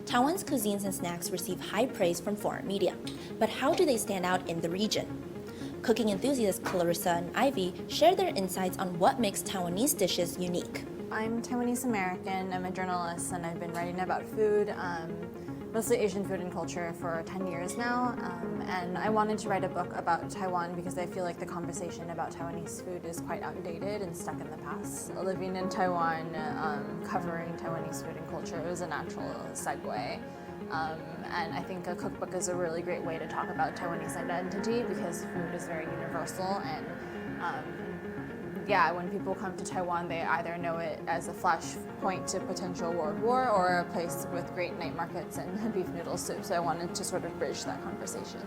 Taiwan's cuisines and snacks receive high praise from foreign media. But how do they stand out in the region? Cooking enthusiasts Clarissa and Ivy share their insights on what makes Taiwanese dishes unique. I'm Taiwanese American. I'm a journalist and I've been writing about food, mostly Asian food and culture, for 10 years now. And I wanted to write a book about Taiwan because I feel like the conversation about Taiwanese food is quite outdated and stuck in the past. Living in Taiwan, covering Taiwanese food and culture, it was a natural segue. And I think a cookbook is a really great way to talk about Taiwanese identity because food is very universal, and when people come to Taiwan, they either know it as a flashpoint to potential world war or a place with great night markets and beef noodle soup. So I wanted to sort of bridge that conversation.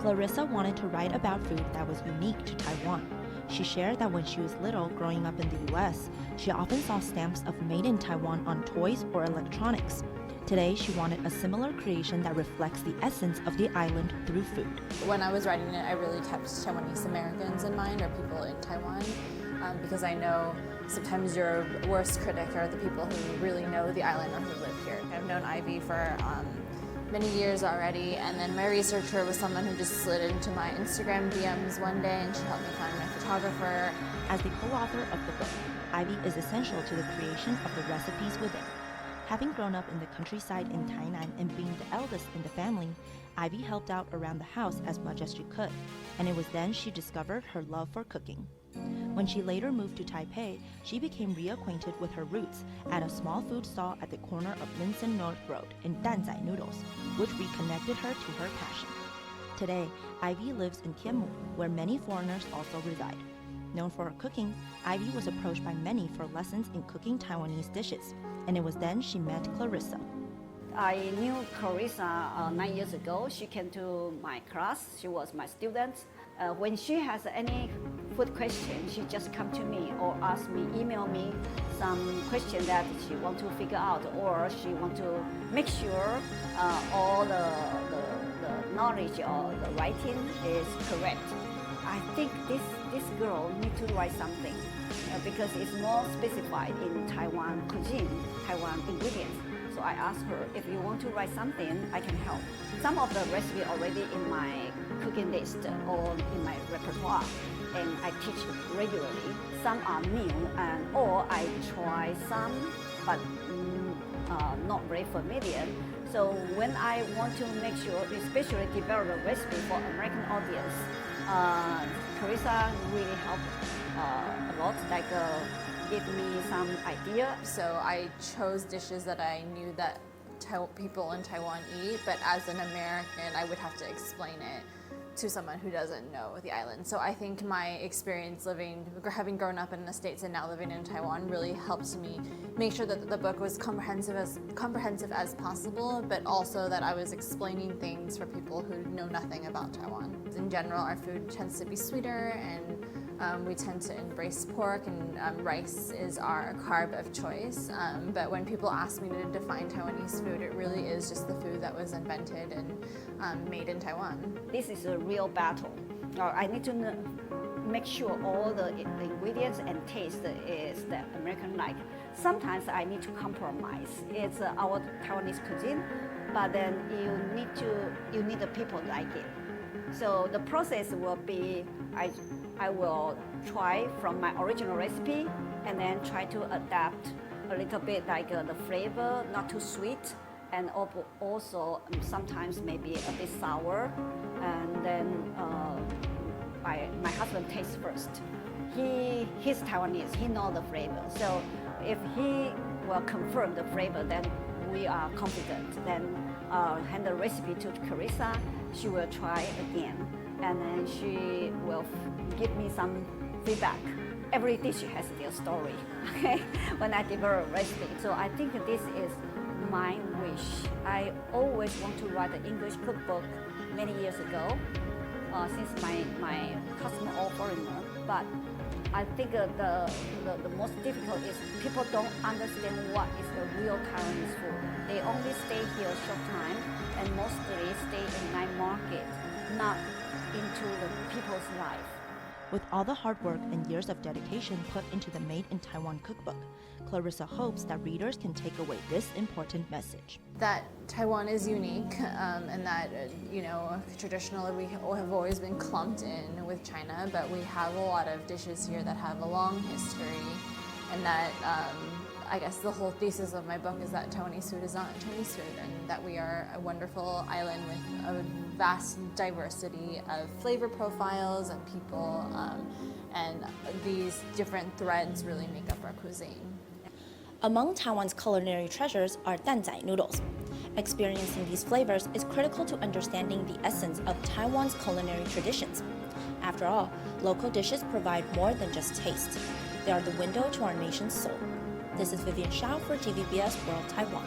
Clarissa wanted to write about food that was unique to Taiwan. She shared that when she was little, growing up in the US, she often saw stamps of Made in Taiwan on toys or electronics. Today, she wanted a similar creation that reflects the essence of the island through food. When I was writing it, I really kept Taiwanese Americans in mind, or people in Taiwan, because I know sometimes your worst critic are the people who really know the island or who live here. I've known Ivy for many years already, and then my researcher was someone who just slid into my Instagram DMs one day and she helped me find my photographer. As the co-author of the book, Ivy is essential to the creation of the recipes within. Having grown up in the countryside in Tainan and being the eldest in the family, Ivy helped out around the house as much as she could, and it was then she discovered her love for cooking. When she later moved to Taipei, she became reacquainted with her roots at a small food stall at the corner of Linson North Road in Danzai Noodles, which reconnected her to her passion. Today, Ivy lives in Tianmu, where many foreigners also reside. Known for her cooking, Ivy was approached by many for lessons in cooking Taiwanese dishes, and it was then she met Clarissa. I knew Clarissa 9 years ago. She came to my class. She was my student. When she has any food question, she just come to me or ask me, email me some question that she want to figure out, or she want to make sure all the knowledge or the writing is correct. I think this girl need to write something because it's more specified in Taiwan cuisine, Taiwan ingredients. So I asked her, if you want to write something, I can help. Some of the recipe already in my cooking list or in my repertoire, and I teach regularly. Some are new, or I try some, but not very familiar. So when I want to make sure, especially develop a recipe for American audience, Clarissa really helped a lot. Give me some idea. So I chose dishes that I knew that people in Taiwan eat, but as an American, I would have to explain it to someone who doesn't know the island. So I think my experience having grown up in the States and now living in Taiwan really helped me make sure that the book was comprehensive as possible, but also that I was explaining things for people who know nothing about Taiwan. In general, our food tends to be sweeter, and we tend to embrace pork, and rice is our carb of choice. But when people ask me to define Taiwanese food, it really is just the food that was invented and made in Taiwan. This is a real battle. I need to make sure all the ingredients and taste is the American like. Sometimes I need to compromise. It's our Taiwanese cuisine, but then you need the people to like it. So the process will be, I will try from my original recipe and then try to adapt a little bit the flavor, not too sweet, and also sometimes maybe a bit sour. And then my husband tastes first. He's Taiwanese, he knows the flavor. So if he will confirm the flavor, then we are confident. Then hand the recipe to Clarissa, she will try again, and then she will give me some feedback. Every dish has their story, okay, when I develop a recipe. So I think this is my wish. I always want to write an English cookbook many years ago, since my customer all foreigner. But I think the most difficult is people don't understand what is the real Taiwanese food. They only stay here a short time, and mostly stay in night market, not into the people's life. With all the hard work and years of dedication put into the Made in Taiwan cookbook, Clarissa hopes that readers can take away this important message. That Taiwan is unique, and that, traditionally we have always been clumped in with China, but we have a lot of dishes here that have a long history, and that I guess the whole thesis of my book is that Taiwanese food is not Chinese food, and that we are a wonderful island with a vast diversity of flavor profiles and people, and these different threads really make up our cuisine. Among Taiwan's culinary treasures are danzai noodles. Experiencing these flavors is critical to understanding the essence of Taiwan's culinary traditions. After all, local dishes provide more than just taste. They are the window to our nation's soul. This is Vivian Shao for TVBS World Taiwan.